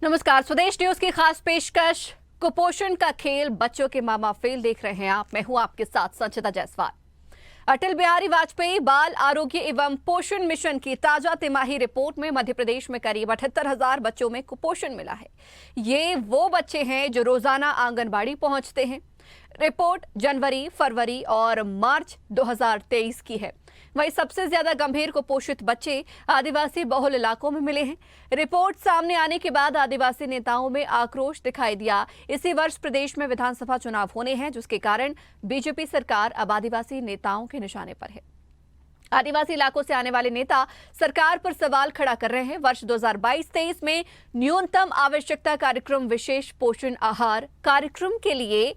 नमस्कार, स्वदेश न्यूज की खास पेशकश कुपोषण का खेल बच्चों के मामा फेल देख रहे हैं आप। मैं हूं आपके साथ संचिता जायसवाल। अटल बिहारी वाजपेयी बाल आरोग्य एवं पोषण मिशन की ताजा तिमाही रिपोर्ट में मध्य प्रदेश में करीब 78,000 बच्चों में कुपोषण मिला है। ये वो बच्चे हैं जो रोजाना आंगनबाड़ी पहुंचते हैं। रिपोर्ट जनवरी, फरवरी और मार्च 2023 की है। वहीं सबसे ज्यादा गंभीर कुपोषित बच्चे आदिवासी बहुल इलाकों में मिले हैं। रिपोर्ट सामने आने के बाद आदिवासी नेताओं में आक्रोश दिखाई दिया। इसी वर्ष प्रदेश में विधानसभा चुनाव होने हैं, जिसके कारण बीजेपी सरकार अब आदिवासी नेताओं के निशाने पर है। आदिवासी इलाकों से आने वाले नेता सरकार पर सवाल खड़ा कर रहे हैं। वर्ष 2022-23 में न्यूनतम आवश्यकता कार्यक्रम विशेष पोषण आहार कार्यक्रम के लिए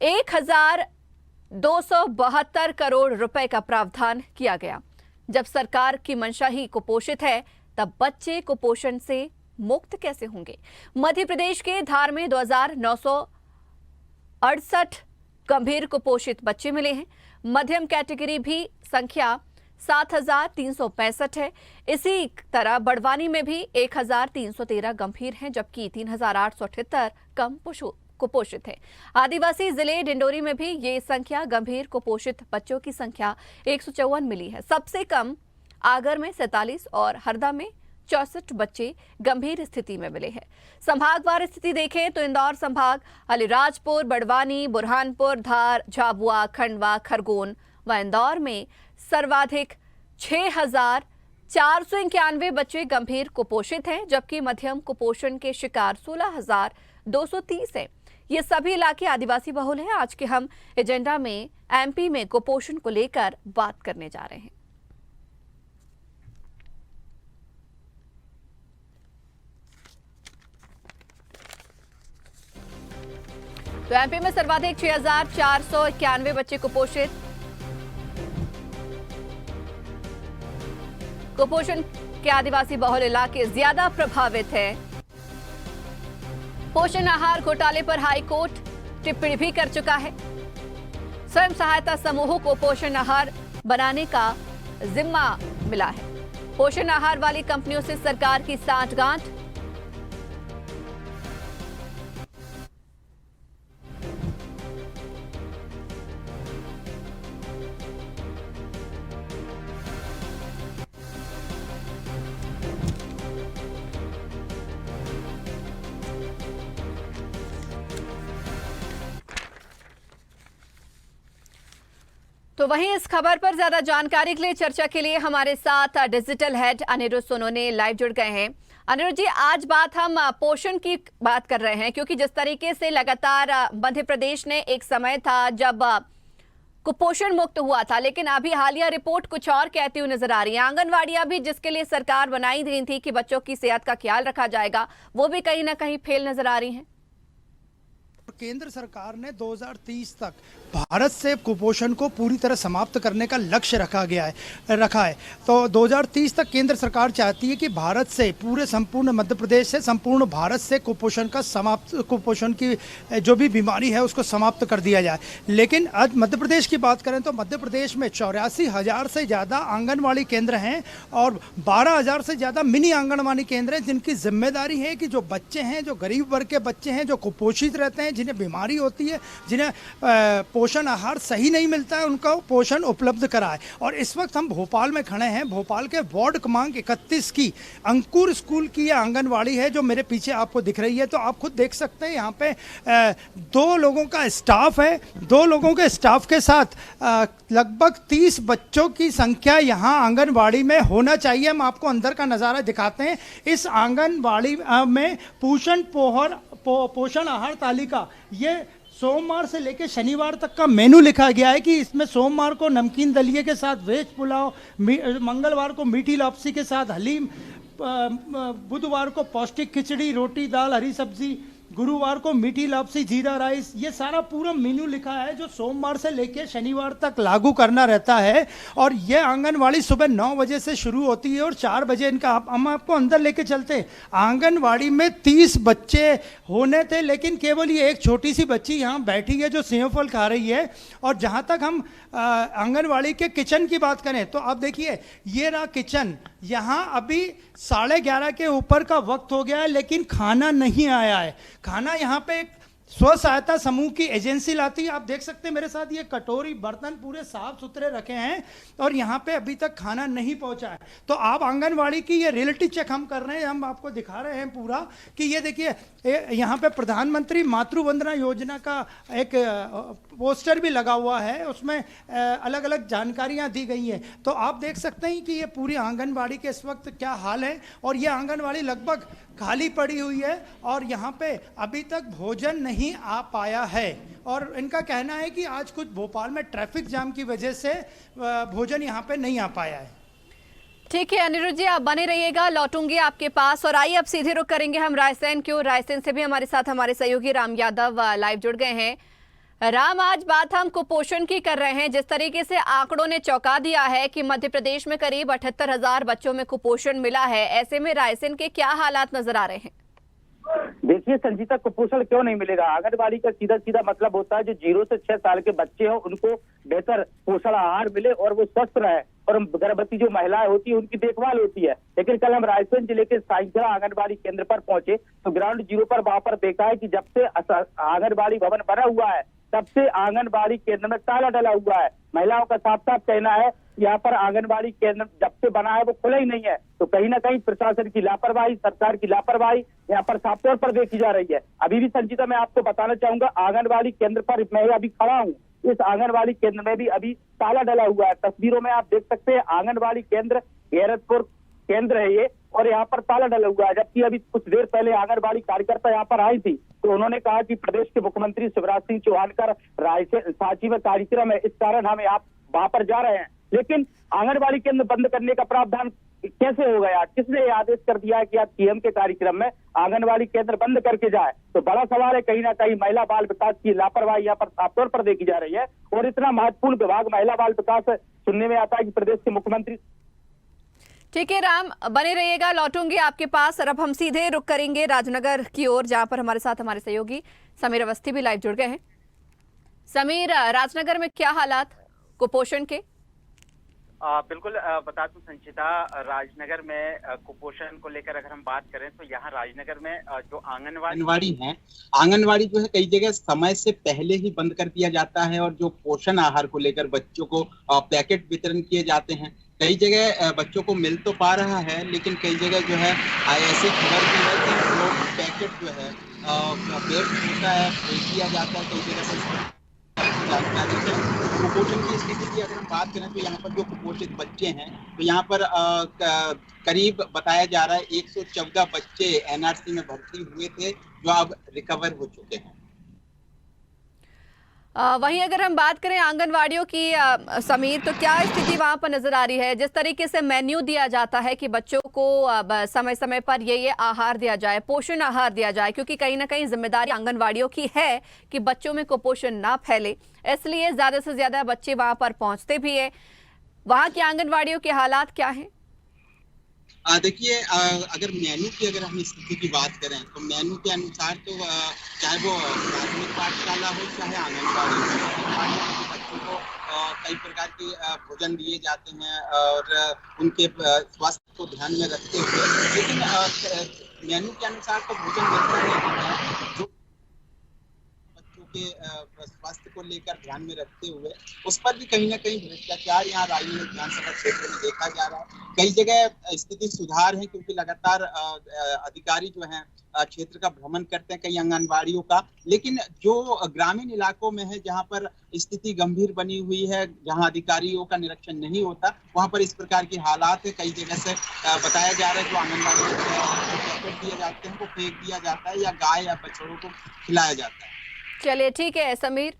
1,272 करोड़ रुपए का प्रावधान किया गया। जब सरकार की मंशा ही कुपोषित है, तब बच्चे कुपोषण से मुक्त कैसे होंगे? मध्य प्रदेश के धार में 2,968 गंभीर कुपोषित बच्चे मिले हैं। मध्यम कैटेगरी भी संख्या 7,365 है। इसी तरह बड़वानी में भी 1,313 गंभीर हैं, जबकि 3,878 कम कुपोषित है। आदिवासी जिले डिंडोरी में भी ये संख्या गंभीर कुपोषित बच्चों की संख्या 154 मिली है। सबसे कम आगर में 47 और हरदा में 64 बच्चे गंभीर स्थिति में मिले हैं। संभागवार स्थिति देखें तो इंदौर संभाग अलीराजपुर, बड़वानी, बुरहानपुर, धार, झाबुआ, खंडवा, खरगोन व इंदौर में सर्वाधिक 6,491 बच्चे गंभीर कुपोषित हैं, जबकि मध्यम कुपोषण के शिकार 16,230 हैं। ये सभी इलाके आदिवासी बहुल हैं। आज के हम एजेंडा में एमपी में कुपोषण को लेकर बात करने जा रहे हैं। तो एमपी में सर्वाधिक 6,491 बच्चे कुपोषित। कुपोषण के आदिवासी बहुल इलाके ज्यादा प्रभावित हैं। पोषण आहार घोटाले पर हाईकोर्ट टिप्पणी भी कर चुका है। स्वयं सहायता समूहों को पोषण आहार बनाने का जिम्मा मिला है। पोषण आहार वाली कंपनियों से सरकार की सांठगांठ। तो वहीं इस खबर पर ज्यादा जानकारी के लिए, चर्चा के लिए हमारे साथ digital head Aniruddha Sonone live जुड़ गए हैं। अनिरुद्ध जी, आज बात हम पोषण की बात कर रहे हैं, क्योंकि जिस तरीके से लगातार मध्य प्रदेश ने एक समय था जब कुपोषण मुक्त हुआ था, लेकिन अभी हालिया रिपोर्ट कुछ और कहती हुई नजर आ रही है। आंगनवाड़ियां भी, जिसके लिए सरकार बनाई गई थी कि बच्चों की सेहत का ख्याल रखा जाएगा, वो भी कहीं ना कहीं फेल नजर आ रही हैं। केंद्र सरकार ने 2030 तक भारत से कुपोषण को पूरी तरह समाप्त करने का लक्ष्य रखा है। तो 2030 तक केंद्र सरकार चाहती है कि भारत से, पूरे संपूर्ण मध्य प्रदेश से, संपूर्ण भारत से कुपोषण की जो भी बीमारी है उसको समाप्त कर दिया जाए। लेकिन आज मध्य प्रदेश की बात करें तो मध्य प्रदेश में 84,000 से ज़्यादा आंगनवाड़ी केंद्र हैं और 12,000 से ज़्यादा मिनी आंगनवाड़ी केंद्र हैं, जिनकी जिम्मेदारी है कि जो बच्चे हैं, जो गरीब वर्ग के बच्चे हैं, जो कुपोषित रहते हैं, जिन्हें बीमारी होती है, जिन्हें पोषण आहार सही नहीं मिलता है, उनका पोषण उपलब्ध कराए। और इस वक्त हम भोपाल में खड़े हैं। भोपाल के वार्ड क्रमांक 31 की अंकुर स्कूल की यह आंगनवाड़ी है जो मेरे पीछे आपको दिख रही है। तो आप खुद देख सकते हैं यहाँ पे 2 लोगों का स्टाफ है। 2 लोगों के स्टाफ के साथ लगभग 30 बच्चों की संख्या यहाँ आंगनवाड़ी में होना चाहिए। हम आपको अंदर का नज़ारा दिखाते हैं। इस आंगनवाड़ी में पोषण आहार तालिका, ये सोमवार से लेकर शनिवार तक का मेनू लिखा गया है कि इसमें सोमवार को नमकीन दलिये के साथ वेज पुलाव, मंगलवार को मीठी लापसी के साथ हलीम, बुधवार को पौष्टिक खिचड़ी, रोटी, दाल, हरी सब्जी, गुरुवार को मीठी लापसी, जीरा राइस। ये सारा पूरा मेनू लिखा है जो सोमवार से लेकर शनिवार तक लागू करना रहता है। और ये आंगनवाड़ी सुबह 9 बजे से शुरू होती है और 4 बजे इनका हम आपको अंदर लेके चलते हैं। आंगनवाड़ी में 30 बच्चे होने थे, लेकिन केवल ये एक छोटी सी बच्ची यहाँ बैठी है जो सेवफल खा रही है। और जहाँ तक हम आंगनवाड़ी के किचन की बात करें तो आप देखिए, ये रहा किचन, यहाँ अभी 11:30 के ऊपर का वक्त हो गया है, लेकिन खाना नहीं आया है। खाना यहाँ पे एक स्व सहायता समूह की एजेंसी लाती है। आप देख सकते हैं मेरे साथ, ये कटोरी बर्तन पूरे साफ सुथरे रखे हैं और यहाँ पे अभी तक खाना नहीं पहुँचा है। तो आप आंगनवाड़ी की ये रियलिटी चेक हम कर रहे हैं, हम आपको दिखा रहे हैं पूरा कि ये देखिए यहाँ पे प्रधानमंत्री मातृ वंदना योजना का एक पोस्टर भी लगा हुआ है, उसमें अलग अलग जानकारियाँ दी गई हैं। तो आप देख सकते हैं कि ये पूरी आंगनवाड़ी के इस वक्त क्या हाल है, और ये आंगनवाड़ी लगभग खाली पड़ी हुई है और यहाँ पे अभी तक भोजन नहीं आ पाया है। और इनका कहना है कि आज कुछ भोपाल में ट्रैफिक जाम की वजह से भोजन यहाँ पे नहीं आ पाया है। ठीक है अनिरुद्ध जी, आप बने रहिएगा, लौटूंगी आपके पास। और आइए अब सीधे रुख करेंगे हम रायसेन की ओर। रायसेन से भी हमारे साथ हमारे सहयोगी राम यादव लाइव जुड़ गए हैं। राम, आज बात हम कुपोषण की कर रहे हैं। जिस तरीके से आंकड़ों ने चौंका दिया है कि मध्य प्रदेश में करीब 78,000 बच्चों में कुपोषण मिला है, ऐसे में रायसेन के क्या हालात नजर आ रहे हैं? देखिए संजीता, कुपोषण क्यों नहीं मिलेगा? आंगनबाड़ी का सीधा सीधा मतलब होता है जो 0 से 6 साल के बच्चे हो उनको बेहतर पोषण आहार मिले और वो स्वस्थ रहे, और गर्भवती जो महिलाएं होती है उनकी देखभाल होती है। लेकिन कल हम रायसेन जिले के साइंसरा आंगनबाड़ी केंद्र पर पहुंचे तो ग्राउंड जीरो पर वहां पर देखा है कि जब से आंगनबाड़ी भवन बना हुआ है तब से आंगनबाड़ी केंद्र में ताला डला हुआ है। महिलाओं का साफ साफ कहना है यहाँ पर आंगनबाड़ी केंद्र जब से बना है वो खुला ही नहीं है। तो कहीं ना कहीं प्रशासन की लापरवाही, सरकार की लापरवाही यहाँ पर साफ तौर पर देखी जा रही है। अभी भी संजीता, मैं आपको बताना चाहूंगा, आंगनबाड़ी केंद्र पर मैं अभी खड़ा हूँ, इस आंगनबाड़ी केंद्र में भी अभी ताला डला हुआ है। तस्वीरों में आप देख सकते हैं आंगनबाड़ी केंद्र गैरतपुर केंद्र है ये, और यहाँ पर ताला डला हुआ है। जबकि अभी कुछ देर पहले आंगनबाड़ी कार्यकर्ता यहाँ पर आई थी तो उन्होंने कहा कि प्रदेश के मुख्यमंत्री शिवराज सिंह चौहान का रायसेन सांची में कार्यक्रम है, इस कारण हम आप वहां पर जा रहे हैं। लेकिन आंगनबाड़ी केंद्र बंद करने का प्रावधान कैसे हो गया? किसने ये आदेश कर दिया है कि आप सीएम के कार्यक्रम में आंगनबाड़ी केंद्र बंद करके जाए? तो बड़ा सवाल है, कहीं ना कहीं महिला बाल विकास की लापरवाही यहाँ पर साफ तौर पर देखी जा रही है। और इतना महत्वपूर्ण विभाग महिला बाल विकास सुनने में आता है कि प्रदेश के मुख्यमंत्री। ठीक है राम, बने रहिएगा, लौटूंगी आपके पास। और अब हम सीधे रुख करेंगे राजनगर की ओर, जहां पर हमारे साथ हमारे सहयोगी समीर अवस्थी भी लाइव जुड़ गए हैं। समीर, राजनगर में क्या हालात कुपोषण के? बिल्कुल बता दूं संचिता, राजनगर में कुपोषण को लेकर अगर हम बात करें तो यहाँ राजनगर में जो आंगनवाड़ी है, आंगनवाड़ी जो है कई जगह समय से पहले ही बंद कर दिया जाता है, और जो पोषण आहार को लेकर बच्चों को पैकेट वितरण किए जाते हैं। कई जगह बच्चों को मिल तो पा रहा है, लेकिन कई जगह जो है ऐसी खबर भी है कि लोग पैकेट जो है वेस्ट होता है, फेंक दिया जाता है। कई जगह पर जानकारी है कुपोषण की स्थिति की अगर हम बात करें तो यहाँ पर जो कुपोषित बच्चे हैं तो यहाँ पर करीब बताया जा रहा है 114 बच्चे एनआरसी में भर्ती हुए थे जो अब रिकवर हो चुके हैं। वहीं अगर हम बात करें आंगनवाड़ियों की समीर, तो क्या स्थिति वहां पर नजर आ रही है? जिस तरीके से मेन्यू दिया जाता है कि बच्चों को समय समय पर ये आहार दिया जाए, पोषण आहार दिया जाए, क्योंकि कहीं ना कहीं जिम्मेदारी आंगनवाड़ियों की है कि बच्चों में कुपोषण ना फैले, इसलिए ज्यादा से ज्यादा बच्चे वहां पर पहुंचते भी है। वहां की आंगनवाड़ियों के हालात क्या है? देखिए, अगर मेनू की अगर हम स्थिति की बात करें तो मेनू के अनुसार तो चाहे वो प्राथमिक पाठशाला हो चाहे आंगनबाड़ी हो, बच्चों को कई प्रकार के भोजन दिए जाते हैं और उनके स्वास्थ्य को ध्यान में रखते हुए, लेकिन मेनू के अनुसार तो भोजन मिलता नहीं है। जो के स्वास्थ्य को लेकर ध्यान में रखते हुए उस पर भी कहीं ना कहीं भ्रष्टाचार यहाँ राजनगर विधानसभा क्षेत्र में देखा जा रहा है। कई जगह स्थिति सुधार है क्योंकि लगातार अधिकारी जो हैं क्षेत्र का भ्रमण करते हैं कई आंगनबाड़ियों का, लेकिन जो ग्रामीण इलाकों में है जहाँ पर स्थिति गंभीर बनी हुई है, जहाँ अधिकारियों का निरीक्षण नहीं होता, वहाँ पर इस प्रकार की हालात है। कई जगह से बताया जा रहा है जो आंगनबाड़ी पैकेट दिए जाते हैं वो फेंक दिया जाता है या गाय या बछड़ों को खिलाया जाता है। चलिए ठीक है समीर,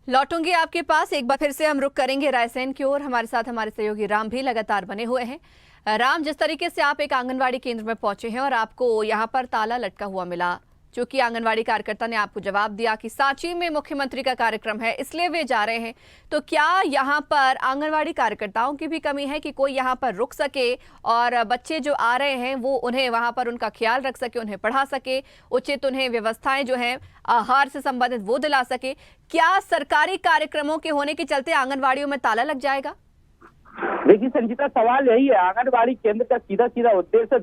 लौटूंगी आपके पास। एक बार फिर से हम रुख करेंगे रायसेन की ओर, हमारे साथ हमारे सहयोगी राम भी लगातार बने हुए हैं। राम, जिस तरीके से आप एक आंगनवाड़ी केंद्र में पहुंचे हैं और आपको यहां पर ताला लटका हुआ मिला, चूंकि आंगनवाड़ी कार्यकर्ता ने आपको जवाब दिया कि सांची में मुख्यमंत्री का कार्यक्रम है इसलिए वे जा रहे हैं, तो क्या यहाँ पर आंगनवाड़ी कार्यकर्ताओं की भी कमी है कि कोई यहाँ पर रुक सके और बच्चे जो आ रहे हैं वो उन्हें वहाँ पर उनका ख्याल रख सके, उन्हें पढ़ा सके, उचित उन्हें व्यवस्थाएं जो हैं आहार से संबंधित वो दिला सके? क्या सरकारी कार्यक्रमों के होने के चलते आंगनवाड़ियों में ताला लग जाएगा? देखिए संजीता, सवाल यही है, आंगनबाड़ी केंद्र का सीधा सीधा उद्देश्य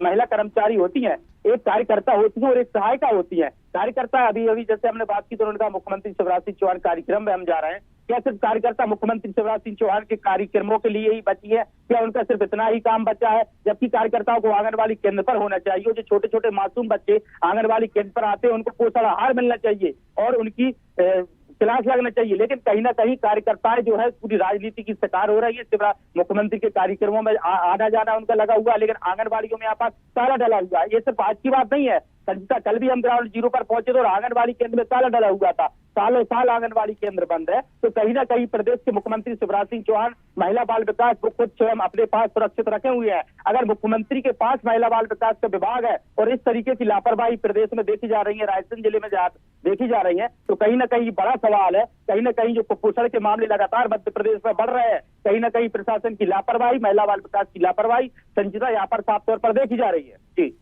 महिला कर्मचारी होती हैं, एक कार्यकर्ता होती है और एक सहायिका होती है। कार्यकर्ता अभी जैसे हमने बात की तो उन्होंने कहा मुख्यमंत्री शिवराज सिंह चौहान कार्यक्रम में हम जा रहे हैं। क्या सिर्फ कार्यकर्ता मुख्यमंत्री शिवराज सिंह चौहान के कार्यक्रमों के लिए ही बची है? क्या उनका सिर्फ इतना ही काम बचा है? जबकि कार्यकर्ताओं को आंगनबाड़ी केंद्र पर होना चाहिए। जो छोटे छोटे मासूम बच्चे आंगनबाड़ी केंद्र पर आते हैं उनको पोषण आहार मिलना चाहिए और उनकी क्लास लगना चाहिए। लेकिन कहीं ना कहीं कार्यकर्ताएं जो है पूरी राजनीति की शिकार हो रही है। शिवराज मुख्यमंत्री के कार्यक्रमों में आना जाना उनका लगा हुआ है, लेकिन आंगनबाड़ियों में यहाँ पर ताला डला हुआ है। ये सिर्फ आज की बात नहीं है संजीता, कल भी हम ग्राउंड जीरो पर पहुंचे तो आंगनबाड़ी केंद्र में ताला डला हुआ था। सालों साल आंगनबाड़ी केंद्र बंद है। तो कहीं ना कहीं प्रदेश के मुख्यमंत्री शिवराज सिंह चौहान महिला बाल विकास को खुद स्वयं अपने पास सुरक्षित रखे हुए हैं। अगर मुख्यमंत्री के पास महिला बाल विकास का विभाग है और इस तरीके की लापरवाही प्रदेश में देखी जा रही है, रायसेन जिले में देखी जा रही है, तो कहीं ना कहीं बड़ा सवाल है। कहीं ना कहीं जो कुपोषण के मामले लगातार मध्य प्रदेश में बढ़ रहे हैं, कहीं ना कहीं प्रशासन की लापरवाही, महिला बाल विकास की लापरवाही संजीता यहाँ पर साफ तौर पर देखी जा रही है। जी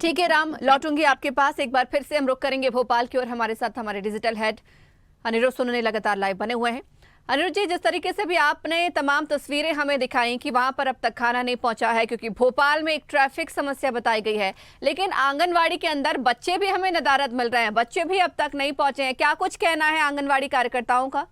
ठीक है राम, लौटूंगी आपके पास। एक बार फिर से हम रुक करेंगे भोपाल की ओर। हमारे साथ हमारे डिजिटल हेड अनिरुद्ध सोनू लगातार लाइव बने हुए हैं। अनिरुद्ध जी, जिस तरीके से भी आपने तमाम तस्वीरें हमें दिखाई कि वहां पर अब तक खाना नहीं पहुंचा है क्योंकि भोपाल में एक ट्रैफिक समस्या बताई गई है, लेकिन आंगनवाड़ी के अंदर बच्चे भी हमें नदारद मिल रहे हैं, बच्चे भी अब तक नहीं पहुंचे हैं। क्या कुछ कहना है आंगनवाड़ी कार्यकर्ताओं का?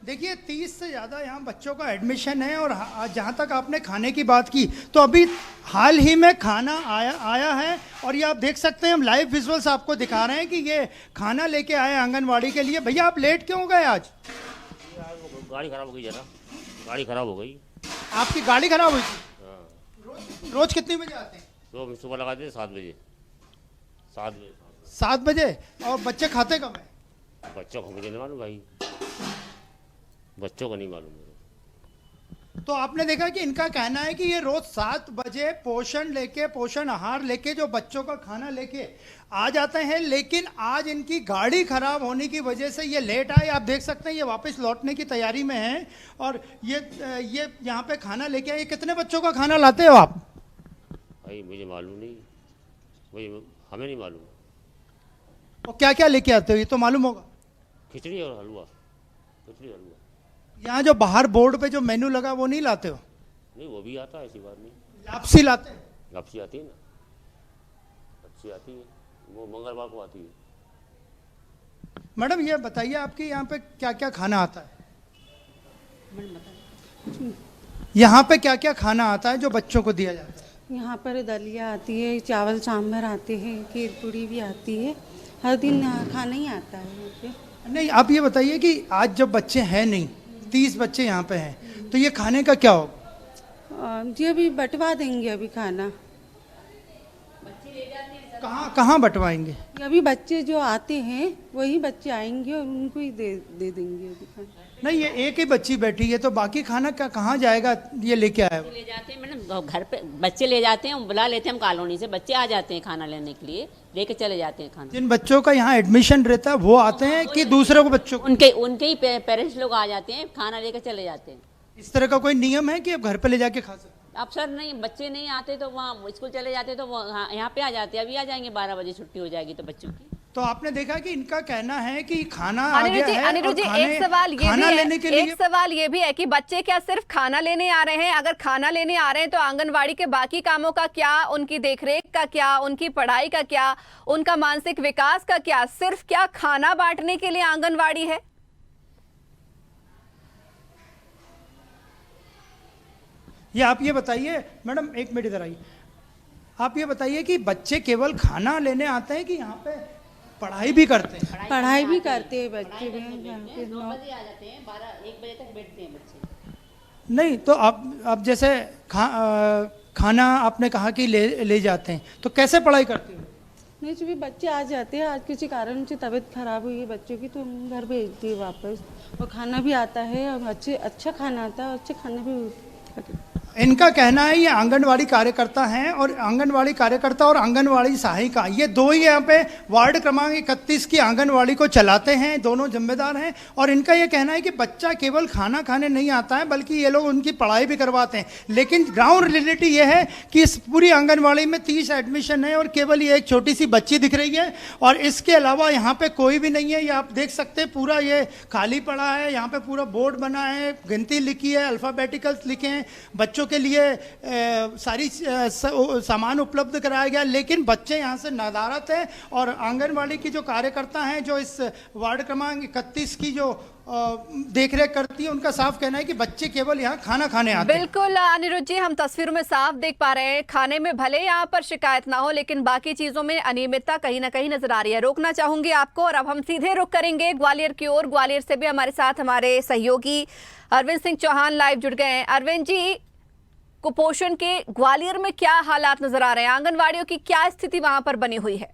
देखिए 30 से ज़्यादा यहाँ बच्चों का एडमिशन है और जहाँ तक आपने खाने की बात की तो अभी हाल ही में खाना आया है और ये आप देख सकते हैं, हम लाइव विजुअल्स आपको दिखा रहे हैं कि ये खाना लेके आए आंगनवाड़ी के लिए। भैया आप लेट क्यों गए आज? गाड़ी खराब हो गई जरा, गाड़ी खराब हो गई। आपकी गाड़ी खराब हुई थी? हाँ। रोज कितने बजे आते हैं? तो सुबह लगाते हैं 7 बजे। 7 बजे। और बच्चे खाते कब है? बच्चों को मुझे नहीं मालूम भाई, बच्चों को नहीं मालूम मेरे। तो आपने देखा कि इनका कहना है कि ये रोज 7 बजे पोषण आहार लेके जो बच्चों का खाना लेके आ जाते हैं, लेकिन आज इनकी गाड़ी खराब होने की वजह से ये लेट आए। आप देख सकते हैं ये वापस लौटने की तैयारी में हैं और ये यहाँ पे खाना लेके आए। कितने बच्चों का खाना लाते हो आप? भाई मुझे मालूम नहीं, भाई हमें नहीं मालूम। और क्या क्या लेके आते हो ये तो मालूम होगा? खिचड़ी और हलवा, खिचड़ी हलवा। यहाँ जो बाहर बोर्ड पे जो मेन्यू लगा वो नहीं लाते हो? नहीं वो भी आता है, ऐसी बात नहीं। लापसी लाते हैं? लापसी आती है ना, लापसी आती है, वो मंगलवार को आती है। मैडम ये बताइए आपके यहाँ पे क्या क्या खाना आता है? यहाँ पे क्या क्या खाना आता है जो बच्चों को दिया जाता है? यहाँ पर दलिया आती है, चावल सांभर आते हैं, खीर पूड़ी भी आती है। हर दिन खाना ही आता है यहाँ पे। नहीं आप ये बताइए कि आज जब बच्चे हैं नहीं, 30 बच्चे यहाँ पे हैं, तो ये खाने का क्या होगा? जी अभी बंटवा देंगे अभी खाना। कहाँ बंटवाएंगे? अभी बच्चे जो आते हैं वही बच्चे आएंगे और उनको ही दे देंगे अभी खाना। नहीं ये एक ही बच्ची बैठी है तो बाकी खाना कहाँ जाएगा? ये लेके आया ले जाते हैं मैडम, घर पे बच्चे ले जाते हैं, बुला लेते हैं हम कॉलोनी से, बच्चे आ जाते हैं खाना लेने के लिए, लेके चले जाते हैं खाना। जिन बच्चों का यहाँ एडमिशन रहता है वो आते हैं कि दूसरे को बच्चों को? उनके ही पेरेंट्स लोग आ जाते हैं, खाना लेकर चले जाते हैं। इस तरह का कोई नियम है कि आप घर पे ले जाके खा सकते? अब सर नहीं, बच्चे नहीं आते तो वहाँ स्कूल चले जाते तो यहाँ पे आ जाते हैं। अभी आ जाएंगे 12 बजे छुट्टी हो जाएगी तो बच्चों की। तो आपने देखा कि इनका कहना है कि खाना आ गया है अनिरुद्ध जी, और एक सवाल ये भी है कि बच्चे क्या सिर्फ खाना लेने आ रहे हैं? अगर खाना लेने आ रहे हैं तो आंगनवाड़ी के बाकी कामों का क्या, उनकी देखरेख का क्या, उनकी पढ़ाई का क्या, उनका मानसिक विकास का क्या? सिर्फ क्या खाना बांटने के लिए आंगनवाड़ी है? ये आप ये बताइए मैडम, एक मिनट इधर आइए। आप ये बताइए कि बच्चे केवल खाना लेने आते हैं कि यहाँ पे पढ़ाई भी करते हैं? पढ़ाई भी करते हैं बच्चे भी। 9 बजे आ जाते हैं, 1 बजे तक बैठते हैं बच्चे। नहीं तो अब जैसे खाना आपने कहा कि ले जाते हैं, तो कैसे पढ़ाई करते हो? नहीं जब भी बच्चे आ जाते हैं, आज किसी कारण से तबीयत खराब हुई है बच्चों की तो हम घर भेज दिए वापस। और खाना भी आता है और अच्छा खाना आता है और अच्छे खाना भी। इनका कहना है ये आंगनवाड़ी कार्यकर्ता हैं और आंगनवाड़ी कार्यकर्ता और आंगनवाड़ी सहायिका ये दो ही यहाँ पे वार्ड क्रमांक 31 की आंगनवाड़ी को चलाते हैं, दोनों जिम्मेदार हैं। और इनका ये कहना है कि बच्चा केवल खाना खाने नहीं आता है बल्कि ये लोग उनकी पढ़ाई भी करवाते हैं। लेकिन ग्राउंड रियलिटी ये है कि इस पूरी आंगनवाड़ी में 30 एडमिशन है और केवल ये एक छोटी सी बच्ची दिख रही है और इसके अलावा यहाँ पे कोई भी नहीं है। ये आप देख सकते हैं पूरा ये खाली पड़ा है। यहाँ पे पूरा बोर्ड बना है, गिनती लिखी है, अल्फ़ाबेटिकल्स लिखे हैं, बच्चों के लिए सारी सामान उपलब्ध कराया गया। लेकिन बच्चे यहाँ से नदारत हैं और आंगनवाड़ी की जो कार्यकर्ता हैं जो इस वार्ड क्रमांक 31 की जो देखरेख करती है उनका साफ कहना है कि बच्चे केवल यहाँ खाना खाने आते हैं। बिल्कुल अनिरुद्ध जी, हम तस्वीरों में साफ देख पा रहे हैं खाने में भले यहाँ पर शिकायत ना हो लेकिन बाकी चीजों में अनियमितता कहीं ना कहीं नजर आ रही है। रोकना चाहूंगी आपको और अब हम सीधे रुख करेंगे ग्वालियर की ओर। ग्वालियर से भी हमारे साथ हमारे सहयोगी अरविंद सिंह चौहान लाइव जुड़ गए हैं। अरविंद जी, कुपोषण के ग्वालियर में क्या हालात नजर आ रहे हैं? आंगनवाड़ियों की क्या स्थिति वहां पर बनी हुई है?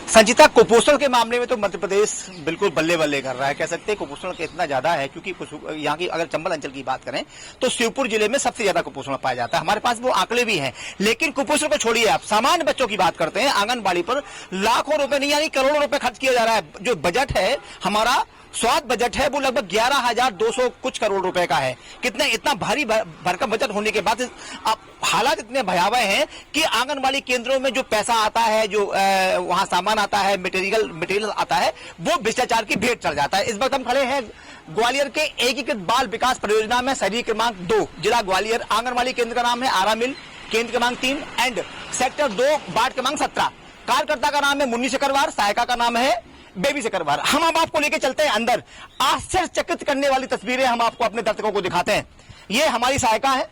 संजीता, कुपोषण के मामले में तो मध्य प्रदेश बिल्कुल बल्ले बल्ले कर रहा है। कह सकते हैं कुपोषण का इतना ज्यादा है क्योंकि यहाँ की अगर चंबल अंचल की बात करें तो शिवपुर जिले में सबसे ज्यादा कुपोषण पाया जाता है। हमारे पास वो आंकड़े भी हैं। लेकिन कुपोषण को छोड़िए, आप सामान्य बच्चों की बात करते हैं। आंगनबाड़ी पर लाखों रुपए नहीं यानी करोड़ों रुपए खर्च किया जा रहा है। जो बजट है हमारा स्वास्थ्य बजट है वो लगभग 11,200 कुछ करोड़ रुपए का है। कितने इतना भारी भरकम बजट होने के बाद अब हालात इतने भयावह हैं कि आंगनबाड़ी केंद्रों में जो पैसा आता है, जो वहां सामान आता है, मटेरियल आता है, वो भ्रष्टाचार की भेंट चढ़ जाता है। इस वक्त हम खड़े हैं ग्वालियर के एकीकृत बाल विकास परियोजना में शहरी क्रमांक 2 जिला ग्वालियर। आंगनबाड़ी केंद्र का नाम है आरा मिल, केंद्र क्रमांक 3 एंड सेक्टर 2 वार्ड क्रमांक 17। कार्यकर्ता का नाम है मुन्नी शकरवार, सहायिका का नाम है बेबी शकरवार। हम अब आपको लेके चलते हैं अंदर। आश्चर्यचकित करने वाली तस्वीरें हम आपको अपने दर्शकों को दिखाते हैं। ये हमारी सहायिका है,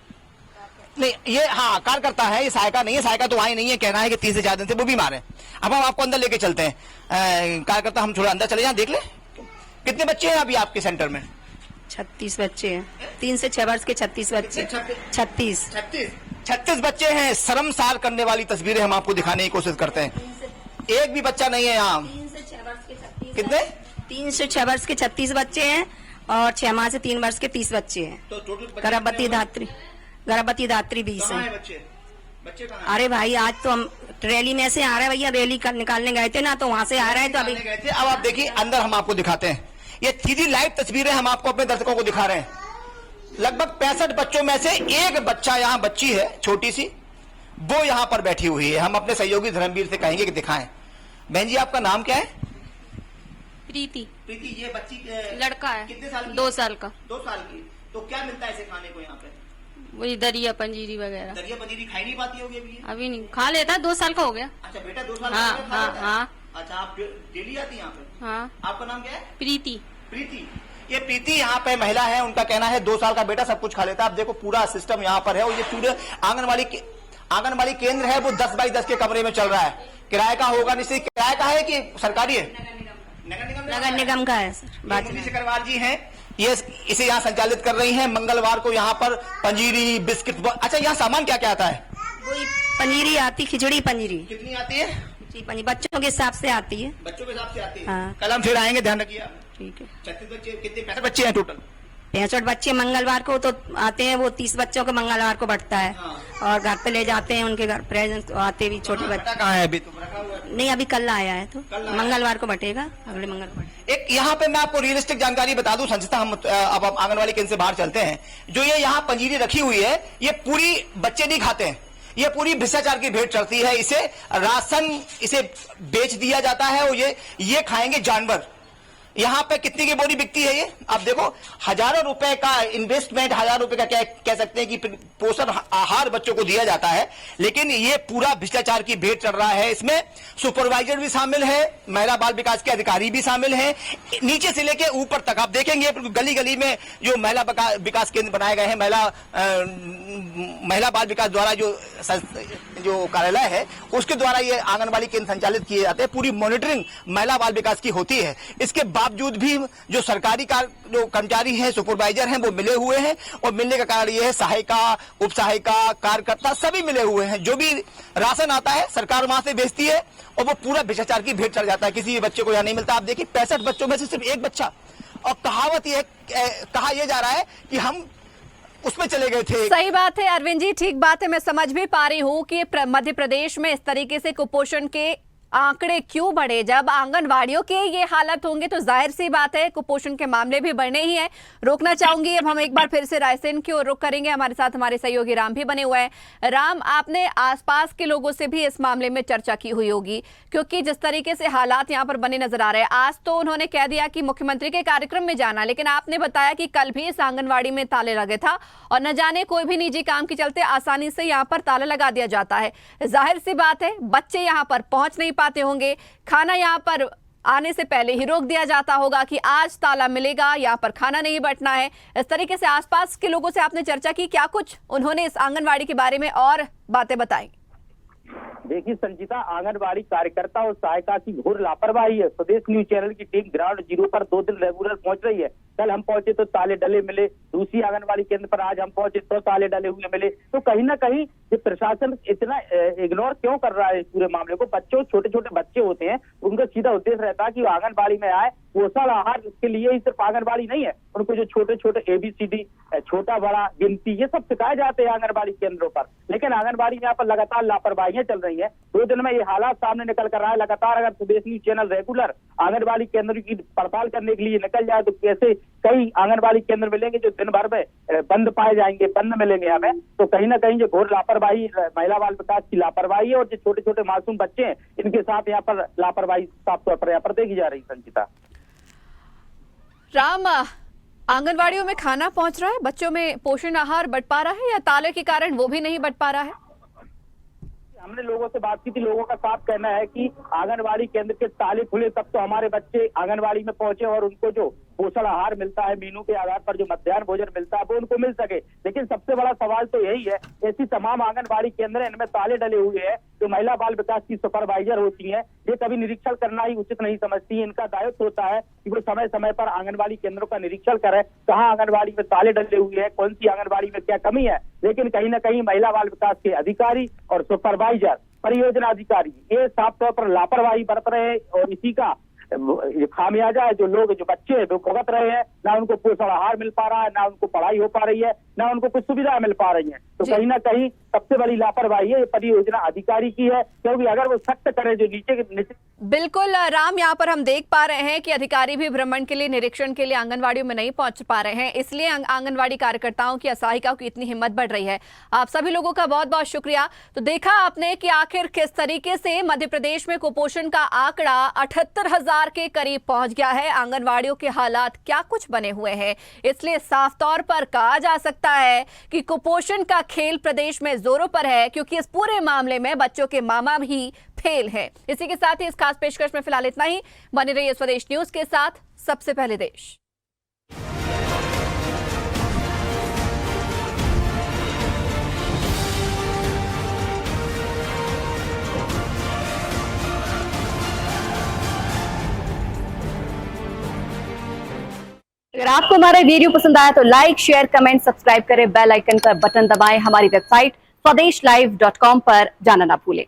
नहीं ये हाँ कार्यकर्ता है, ये सहायिका नहीं है। सहायिका तो आई नहीं है, कहना है कि 30 से 4 दिन से वो बीमार है। अब हम आपको अंदर लेके चलते हैं। कार्यकर्ता हम थोड़ा अंदर चले जाएं, देख ले कितने बच्चे हैं अभी आपके सेंटर में? 36 बच्चे हैं, 3 से 6 वर्ष के 36 बच्चे। 36 बच्चे हैं। शर्मसार करने वाली तस्वीरें हम आपको दिखाने की कोशिश करते हैं। एक भी बच्चा नहीं है यहाँ। 3 से 6 वर्ष के 36 कितने? 3 से 6 वर्ष के 36 बच्चे हैं और 6 माह से 3 वर्ष के 30 बच्चे हैं। तो टोटल गर्भवती धात्री 20 कहाँ है। है बच्चे कहाँ हैं? अरे भाई आज तो हम रैली में से आ रहे हैं भैया, रैली निकालने गए थे ना तो वहाँ से आ रहे हैं तो अभी गए थे। अब आप देखिए अंदर हम आपको दिखाते हैं। ये सीधी लाइव तस्वीरें हम आपको अपने दर्शकों को दिखा रहे हैं। लगभग 65 बच्चों में से एक बच्चा यहाँ बच्ची है छोटी सी, वो यहाँ पर बैठी हुई है। हम अपने सहयोगी धर्मवीर से कहेंगे कि दिखाएं। बहन जी आपका नाम क्या है? प्रीति। प्रीति, ये बच्ची लड़का है, कितने साल की? 2 साल का। 2 साल की। तो क्या मिलता है इसे खाने को यहाँ पे? वही दरिया पंजीरी वगैरह। दरिया पनीरी खाई नहीं पाती होगी अभी नहीं खा लेता, 2 साल का हो गया। अच्छा बेटा 2 साल हाँ, का हाँ, खा लेता है? हाँ। अच्छा आप डेली आती यहाँ पे? हाँ। आपका नाम क्या है? प्रीति। प्रीति, ये प्रीति यहाँ पे महिला है। उनका कहना है 2 साल का बेटा सब कुछ खा लेता है। आप देखो पूरा सिस्टम यहाँ पर है और ये पूरे आंगनबाड़ी केंद्र है वो 10 बाई 10 के कमरे में चल रहा है। किराए का होगा निश्चित। किराए का है कि सरकारी है? नगर निगम का है सर। मुन्नी शकरवार जी हैं, ये इसे यहाँ संचालित कर रही हैं। मंगलवार को यहाँ पर पंजीरी बिस्किट। अच्छा यहाँ सामान क्या क्या आता है? वही पनीरी आती, खिचड़ी पनीरी। कितनी आती है? बच्चों के हिसाब से आती है। बच्चों के हिसाब से आती है। हाँ। कल हम फिर आएंगे, ध्यान रखिए। ठीक है। 36 बच्चे, कितने 65 बच्चे हैं टोटल? 65 बच्चे मंगलवार को तो आते हैं, वो 30 बच्चों को मंगलवार को बढ़ता है। हाँ। और घर पे ले जाते हैं, उनके घर प्रेजेंट आते भी छोटे बच्चे। कहाँ है अभी? तो रखा हुआ है? नहीं अभी कल आया है, तो मंगलवार को बटेगा, अगले मंगलवार। एक यहाँ पे मैं आपको रियलिस्टिक जानकारी बता दूं संचिता, हम अब आंगनबाड़ी केंद्र से बाहर चलते हैं। जो ये यहाँ पंजीरी रखी हुई है ये पूरी बच्चे नहीं खाते हैं, ये पूरी भ्रष्टाचार की भेंट चढ़ती है। इसे राशन इसे बेच दिया जाता है और ये खाएंगे जानवर। यहाँ पे कितनी की बोरी बिकती है ये आप देखो, हजारों रुपए का इन्वेस्टमेंट, 1000 रुपए का क्या कह सकते हैं कि पोषण आहार बच्चों को दिया जाता है, लेकिन ये पूरा भ्रष्टाचार की भेंट चढ़ रहा है। इसमें सुपरवाइजर भी शामिल है, महिला बाल विकास के अधिकारी भी शामिल हैं, नीचे से लेके ऊपर तक आप देखेंगे गली गली में जो महिला विकास केंद्र बनाए गए हैं, महिला बाल विकास द्वारा जो कार्यालय है उसके द्वारा ये आंगनबाड़ी केंद्र संचालित किए जाते हैं। पूरी मॉनिटरिंग महिला बाल विकास की होती है। इसके बावजूद भी जो सरकारी जो कर्मचारी हैं, सुपरवाइजर हैं, वो मिले हुए हैं। और मिलने का कारण ये है, सहायिका, उप सहायिका, कार्यकर्ता सभी मिले हुए हैं। जो भी राशन आता है सरकार वहां से भेजती है और वो पूरा भ्रष्टाचार की भेंट चढ़ जाता है, किसी भी बच्चे को यहाँ नहीं मिलता। आप देखिए 65 बच्चों में से सिर्फ एक बच्चा, और कहावत ये कहा यह जा रहा है कि हम उसमें चले गए थे। सही बात है अरविंद जी, ठीक बात है। मैं समझ भी पा रही हूँ कि मध्य प्रदेश में इस तरीके से कुपोषण के आंकड़े क्यों बढ़े। जब आंगनवाड़ियों के ये हालत होंगे तो जाहिर सी बात है कुपोषण के मामले भी बढ़ने ही हैं। रोकना चाहूंगी, अब हम एक बार फिर से रायसेन की ओर रुख करेंगे। हमारे साथ हमारे सहयोगी राम भी बने हुए हैं। राम, आपने आसपास के लोगों से भी इस मामले में चर्चा की हुई होगी, क्योंकि जिस तरीके से हालात यहाँ पर बने नजर आ रहे हैं। आज तो उन्होंने कह दिया कि मुख्यमंत्री के कार्यक्रम में जाना, लेकिन आपने बताया कि कल भी इस आंगनवाड़ी में ताले लगे था और न जाने कोई भी निजी काम के चलते आसानी से यहाँ पर ताला लगा दिया जाता है। जाहिर सी बात है बच्चे यहाँ पर पहुंच नहीं पाते होंगे, खाना यहाँ पर आने से पहले ही रोक दिया जाता होगा कि आज ताला मिलेगा, यहाँ पर खाना नहीं बंटना है। इस तरीके से आसपास के लोगों से आपने चर्चा की, क्या कुछ उन्होंने इस आंगनवाड़ी के बारे में और बातें बताई? देखिए संजीता, आंगनबाड़ी कार्यकर्ता और सहायिका की घोर लापरवाही है। स्वदेश न्यूज चैनल की टीम ग्राउंड जीरो पर 2 दिन रेगुलर पहुंच रही है। कल हम पहुंचे तो ताले डले मिले, दूसरी आंगनबाड़ी केंद्र पर आज हम पहुंचे तो ताले डले हुए मिले। तो कहीं ना कहीं ये प्रशासन इतना इग्नोर क्यों कर रहा है इस पूरे मामले को? बच्चों, छोटे छोटे बच्चे होते हैं, उनका सीधा उद्देश्य रहता है कि आंगनबाड़ी में आए, पोषण आहार के लिए ही सिर्फ आंगनबाड़ी नहीं है, उनको जो छोटे छोटे ABCD, छोटा बड़ा गिनती, ये सब सिखाए जाते हैं आंगनबाड़ी केंद्रों पर। लेकिन आंगनबाड़ी में यहाँ पर लगातार लापरवाहियां चल रही है। 2 दिन में ये हालात सामने निकल कर रहा है। लगातार अगर स्वदेश न्यूज चैनल रेगुलर आंगनबाड़ी केंद्र की पड़ताल करने के लिए निकल जाए तो कैसे कई आंगनबाड़ी केंद्र मिलेंगे जो दिन भर में बंद पाए जाएंगे, बंद मिलेंगे हमें। तो कहीं ना कहीं जो घोर लापरवाही, महिला बाल विकास की लापरवाही है और जो छोटे छोटे मासूम बच्चे हैं इनके साथ यहाँ पर लापरवाही साफ तौर पर यहाँ पर देखी जा रही। संचिता, राम, आंगनवाड़ियों में खाना पहुंच रहा है, बच्चों में पोषण आहार बंट पा रहा है या ताले के कारण वो भी नहीं बंट पा रहा है? हमने लोगों से बात की थी, लोगों का साफ कहना है कि आंगनबाड़ी केंद्र के ताले खुले तब तो हमारे बच्चे आंगनबाड़ी में पहुंचे और उनको जो पोषण आहार मिलता है, मेनू के आधार पर जो मध्याह्न भोजन मिलता है वो उनको मिल सके। लेकिन सबसे बड़ा सवाल तो यही है, ऐसी तमाम आंगनबाड़ी केंद्र हैं इनमें ताले डले हुए हैं। जो महिला बाल विकास की सुपरवाइजर होती हैं, ये कभी निरीक्षण करना ही उचित नहीं समझती। इनका दायित्व होता है कि वो समय समय पर आंगनबाड़ी केंद्रों का निरीक्षण करें, कहाँ आंगनबाड़ी में ताले डले हुए हैं, कौन सी आंगनबाड़ी में क्या कमी है। लेकिन कहीं ना कहीं महिला बाल विकास के अधिकारी और सुपरवाइजर, परियोजना अधिकारी, ये साफ तौर पर लापरवाही बरत रहे हैं और इसी का खामियाजा है। जो लोग, जो बच्चे हैं वो भुगत रहे हैं, ना उनको पोषण आहार मिल पा रहा है, ना उनको पढ़ाई हो पा रही है, ना उनको कुछ सुविधा मिल पा रही है। तो कहीं ना कहीं सबसे बड़ी लापरवाही है ये परियोजना अधिकारी की है, क्योंकि अगर वो सख्त करे जो नीचे बिल्कुल राम, यहाँ पर हम देख पा रहे हैं कि अधिकारी भी भ्रमण के लिए, निरीक्षण के लिए आंगनवाड़ियों में नहीं पहुंच पा रहे हैं, इसलिए आंगनवाड़ी कार्यकर्ताओं की, सहायिकाओं की इतनी हिम्मत बढ़ रही है। आप सभी लोगों का बहुत बहुत शुक्रिया। तो देखा आपने कि आखिर किस तरीके से मध्य प्रदेश में कुपोषण का आंकड़ा 78,000 के करीब पहुंच गया है। आंगनवाड़ियों के हालात क्या कुछ बने हुए हैं, इसलिए साफ तौर पर कहा जा सकता है कि कुपोषण का खेल प्रदेश में जोरों पर है, क्योंकि इस पूरे मामले में बच्चों के मामा भी फेल है। इसी के साथ ही इस खास पेशकश में फिलहाल इतना ही। बने रहिए स्वदेश न्यूज के साथ, सबसे पहले देश। अगर आपको हमारा वीडियो पसंद आया तो लाइक, शेयर, कमेंट, सब्सक्राइब करें, बेल आइकन का बटन दबाएं। हमारी वेबसाइट swadesh live.com पर जाना ना भूलें।